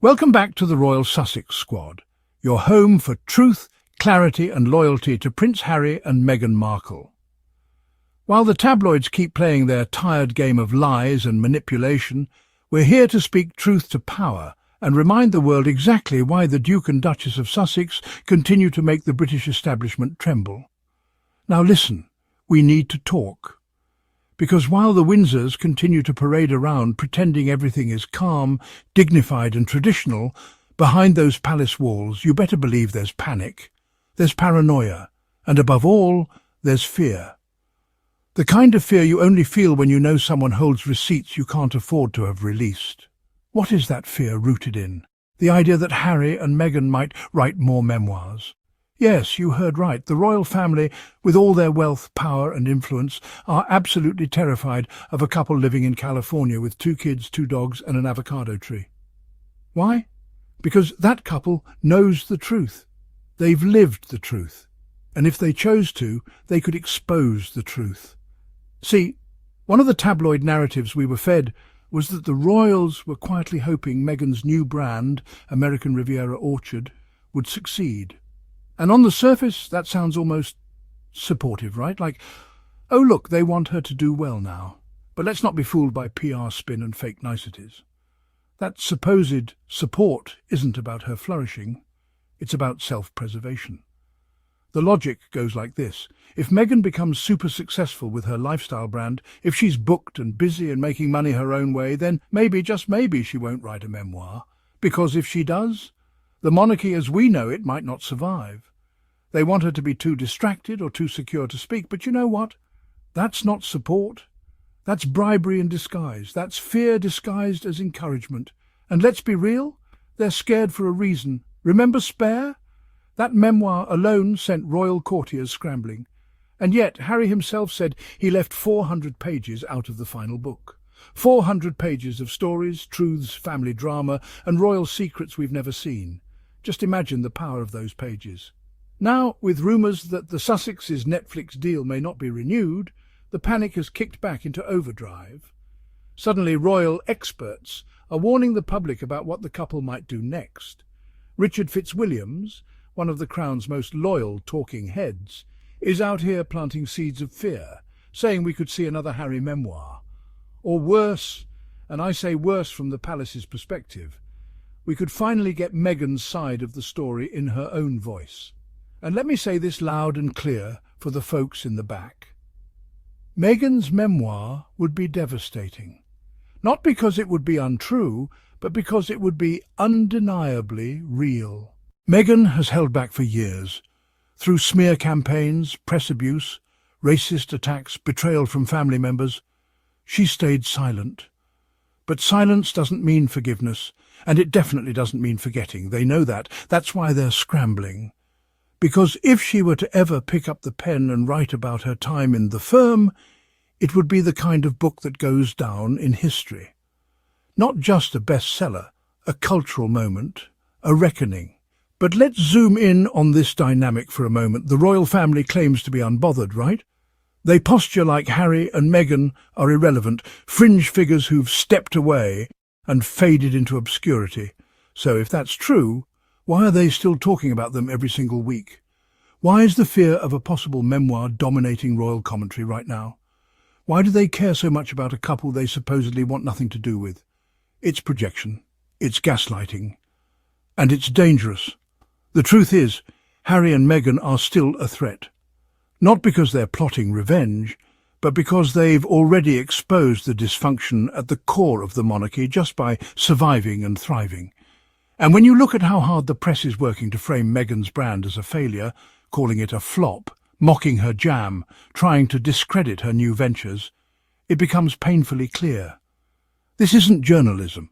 Welcome back to the Royal Sussex Squad, your home for truth, clarity and loyalty to Prince Harry and Meghan Markle. While the tabloids keep playing their tired game of lies and manipulation, we're here to speak truth to power and remind the world exactly why the Duke and Duchess of Sussex continue to make the British establishment tremble. Now listen, we need to talk. Because while the Windsors continue to parade around pretending everything is calm, dignified and traditional, behind those palace walls you better believe there's panic, there's paranoia, and above all, there's fear. The kind of fear you only feel when you know someone holds receipts you can't afford to have released. What is that fear rooted in? The idea that Harry and Meghan might write more memoirs. Yes, you heard right. The royal family, with all their wealth, power and influence, are absolutely terrified of a couple living in California with 2 kids, 2 dogs and an avocado tree. Why? Because that couple knows the truth. They've lived the truth. And if they chose to, they could expose the truth. See, one of the tabloid narratives we were fed was that the royals were quietly hoping Meghan's new brand, American Riviera Orchard, would succeed. And on the surface, that sounds almost supportive, right? Like, oh look, they want her to do well now. But let's not be fooled by PR spin and fake niceties. That supposed support isn't about her flourishing. It's about self-preservation. The logic goes like this. If Meghan becomes super successful with her lifestyle brand, if she's booked and busy and making money her own way, then maybe, just maybe, she won't write a memoir. Because if she does, the monarchy as we know it might not survive. They want her to be too distracted or too secure to speak, but you know what? That's not support. That's bribery in disguise. That's fear disguised as encouragement. And let's be real, they're scared for a reason. Remember Spare? That memoir alone sent royal courtiers scrambling. And yet Harry himself said he left 400 pages out of the final book. 400 pages of stories, truths, family drama, and royal secrets we've never seen. Just imagine the power of those pages. Now, with rumours that the Sussexes Netflix deal may not be renewed, the panic has kicked back into overdrive. Suddenly, royal experts are warning the public about what the couple might do next. Richard Fitzwilliams, one of the Crown's most loyal talking heads, is out here planting seeds of fear, saying we could see another Harry memoir. Or worse, and I say worse from the palace's perspective, we could finally get Meghan's side of the story in her own voice. And let me say this loud and clear for the folks in the back. Meghan's memoir would be devastating. Not because it would be untrue, but because it would be undeniably real. Meghan has held back for years. Through smear campaigns, press abuse, racist attacks, betrayal from family members, she stayed silent. But silence doesn't mean forgiveness, and it definitely doesn't mean forgetting. They know that. That's why they're scrambling. Because if she were to ever pick up the pen and write about her time in the firm, it would be the kind of book that goes down in history. Not just a bestseller, a cultural moment, a reckoning. But let's zoom in on this dynamic for a moment. The royal family claims to be unbothered, right? They posture like Harry and Meghan are irrelevant, fringe figures who've stepped away and faded into obscurity. So if that's true, why are they still talking about them every single week? Why is the fear of a possible memoir dominating royal commentary right now? Why do they care so much about a couple they supposedly want nothing to do with? It's projection, it's gaslighting, and it's dangerous. The truth is, Harry and Meghan are still a threat. Not because they're plotting revenge, but because they've already exposed the dysfunction at the core of the monarchy just by surviving and thriving. And when you look at how hard the press is working to frame Meghan's brand as a failure, calling it a flop, mocking her jam, trying to discredit her new ventures, it becomes painfully clear. This isn't journalism.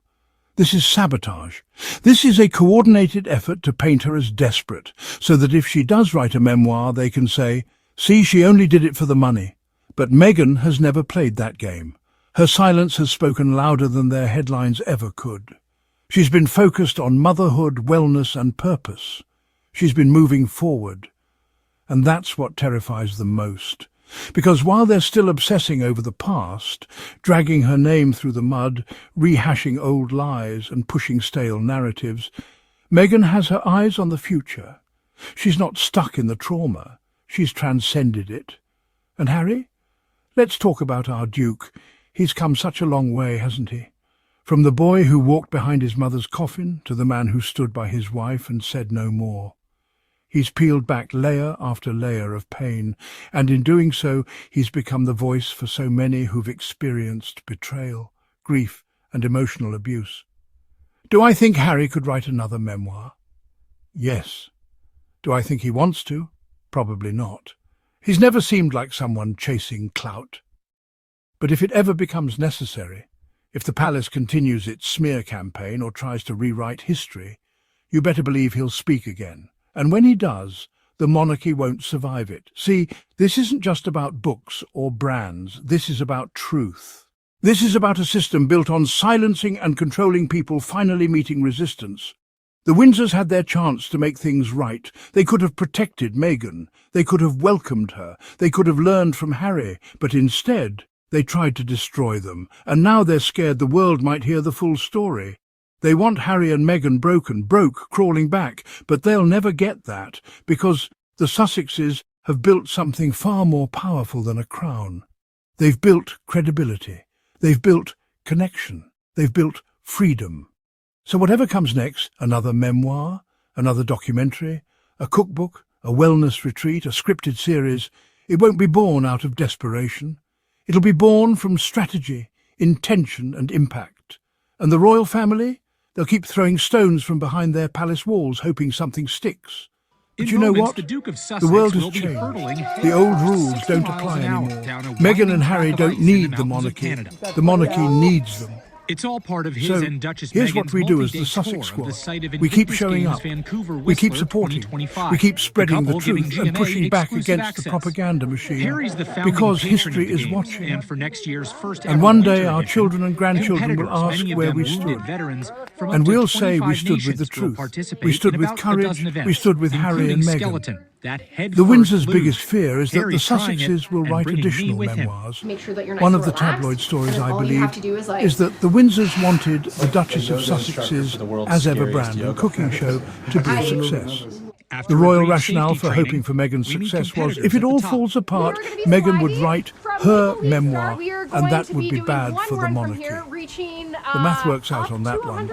This is sabotage. This is a coordinated effort to paint her as desperate, so that if she does write a memoir, they can say, "See, she only did it for the money." But Meghan has never played that game. Her silence has spoken louder than their headlines ever could. She's been focused on motherhood, wellness and purpose. She's been moving forward. And that's what terrifies them most. Because while they're still obsessing over the past, dragging her name through the mud, rehashing old lies and pushing stale narratives, Meghan has her eyes on the future. She's not stuck in the trauma. She's transcended it. And Harry? Let's talk about our Duke. He's come such a long way, hasn't he? From the boy who walked behind his mother's coffin to the man who stood by his wife and said no more. He's peeled back layer after layer of pain, and in doing so, he's become the voice for so many who've experienced betrayal, grief, and emotional abuse. Do I think Harry could write another memoir? Yes. Do I think he wants to? Probably not. He's never seemed like someone chasing clout. But if it ever becomes necessary, if the palace continues its smear campaign or tries to rewrite history, you better believe he'll speak again. And when he does, the monarchy won't survive it. See, this isn't just about books or brands. This is about truth. This is about a system built on silencing and controlling people finally meeting resistance. The Windsors had their chance to make things right. They could have protected Meghan. They could have welcomed her. They could have learned from Harry. But instead, they tried to destroy them. And now they're scared the world might hear the full story. They want Harry and Meghan broke, crawling back, but they'll never get that, because the Sussexes have built something far more powerful than a crown. They've built credibility. They've built connection. They've built freedom. So whatever comes next, another memoir, another documentary, a cookbook, a wellness retreat, a scripted series, it won't be born out of desperation. It'll be born from strategy, intention and impact. And the royal family? They'll keep throwing stones from behind their palace walls, hoping something sticks. But you know what? The world has changed. The old rules don't apply anymore. Meghan and Harry don't need the monarchy. The monarchy needs them. It's all part of his and Duchess here's Meghan's what we do as the Sussex Squad. We keep showing up. We keep supporting. We keep spreading the truth and pushing back against the propaganda machine. Because history is watching. And one day our children and grandchildren will ask where we stood. And we'll say we stood with the truth. We stood with courage. We stood with Harry and Meghan. The Windsors' biggest fear is that the Sussexes will write additional memoirs. One of the tabloid stories, I believe, is that the Windsors wanted the Duchess of Sussex's As Ever brand and cooking show to be a success. The royal rationale for hoping for Meghan's success was, if it all falls apart, Meghan would write her memoir, and that would be bad for the monarchy. The math works out on that one.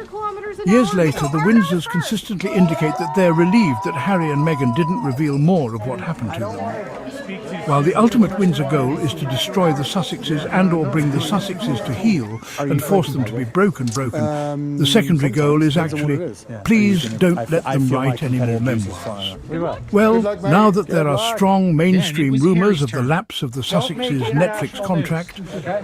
Years later, the Windsors consistently indicate that they're relieved that Harry and Meghan didn't reveal more of what happened to them. While the ultimate Windsor goal is to destroy the Sussexes and/or bring the Sussexes to heel and force them to be broken, the secondary goal is actually, please don't let them write any more memoirs. Well, now that there are strong mainstream rumours of the lapse of the Sussexes Netflix contract,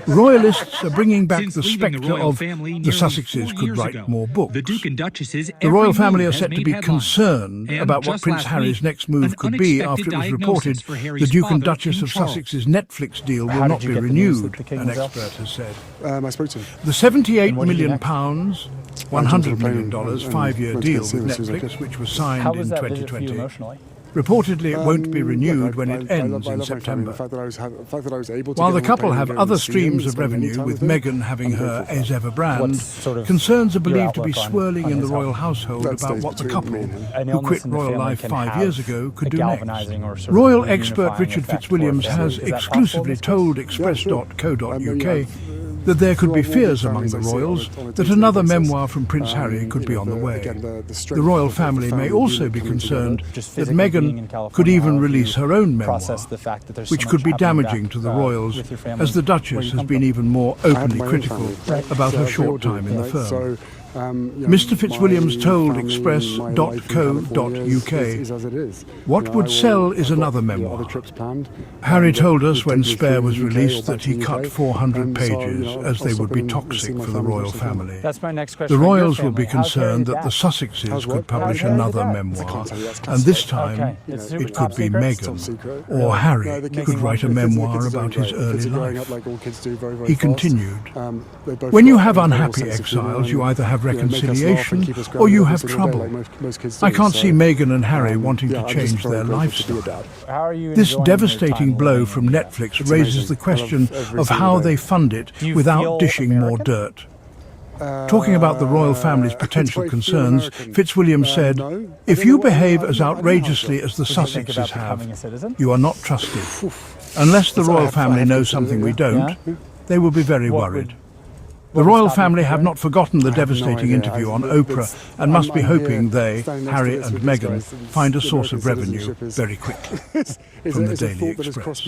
royalists are bringing back the spectre of the Sussexes could write more books. The royal family are set to be concerned about what Prince Harry's next move could be after it was reported the Duke and Duchess of Sussex's Netflix deal will not be renewed, an expert has said. I spoke to him. The £78 million, $100 million 5-year deal with Netflix, which was signed in 2020, reportedly it won't be renewed when it ends in September. While the couple have other streams of revenue, with Meghan having her As Ever brand, concerns are believed to be swirling in the royal household about what the couple, who quit royal life 5 years ago, could do next. Royal expert Richard Fitzwilliams has exclusively told Express.co.uk that there could be fears among the royals that another memoir from Prince Harry could be on the way. The royal family may also be concerned that Meghan could even release her own memoir, which could be damaging to the royals, as the Duchess has been even more openly critical about her short time in the firm. Mr. Fitzwilliams told Express.co.uk, what would sell is another memoir. Harry told us when Spare was released that he cut 400 pages as they would be toxic for the royal family. The royals will be concerned that the Sussexes could publish another memoir, and this time it could be Meghan, or Harry could write a memoir about his early life. He continued, when you have unhappy exiles, you either have have reconciliation or you have trouble. I can't see Meghan and Harry wanting to change their lifestyle. This devastating blow from Netflix raises the question of how they fund it without dishing more dirt. Talking about the royal family's potential concerns, Fitzwilliam said, "If you behave as outrageously as the Sussexes have, you are not trusted. Unless the royal family knows something we don't, they will be very worried." The royal family have not forgotten the devastating interview on Oprah and must be hoping they, Harry and Meghan, find a source of revenue very quickly. From the Daily Express.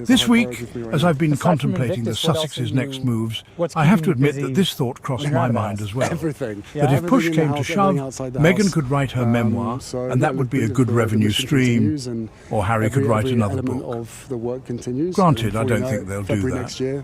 This week, as I've been contemplating the Sussexes' next moves, I have to admit that this thought crossed my mind as well. That if push came to shove, Meghan could write her memoir, and that would be a good revenue stream, or Harry could write another book. Granted, I don't think they'll do that.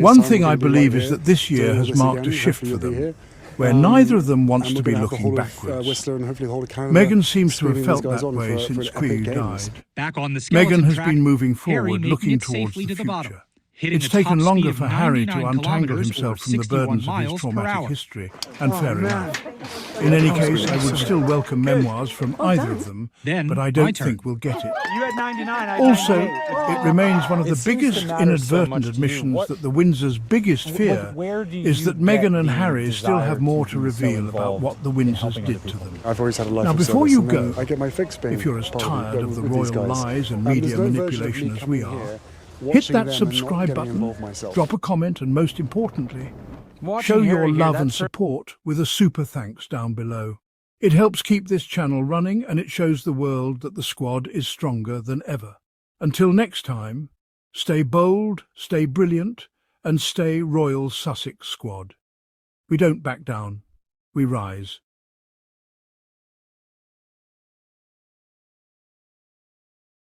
One thing I believe is that this year has marked a shift for them, where neither of them wants to be looking backwards. Meghan seems to have felt that way since Queen died. Meghan has been moving forward, looking towards the future. It's taken longer for Harry to untangle himself from the burdens of his traumatic history, and fair enough. In any case, I would still welcome memoirs from either of them, but I don't think we'll get it. Also, it remains one of the biggest inadvertent admissions that the Windsors' biggest fear is that Meghan and Harry still have more to reveal about what the Windsors did to them. Now, before you go, if you're as tired of the royal lies and media manipulation as we are, hit that subscribe button, drop a comment, and most importantly, show your love and support with a super thanks down below. It helps keep this channel running and it shows the world that the squad is stronger than ever. Until next time, stay bold, stay brilliant, and stay Royal Sussex Squad. We don't back down, we rise.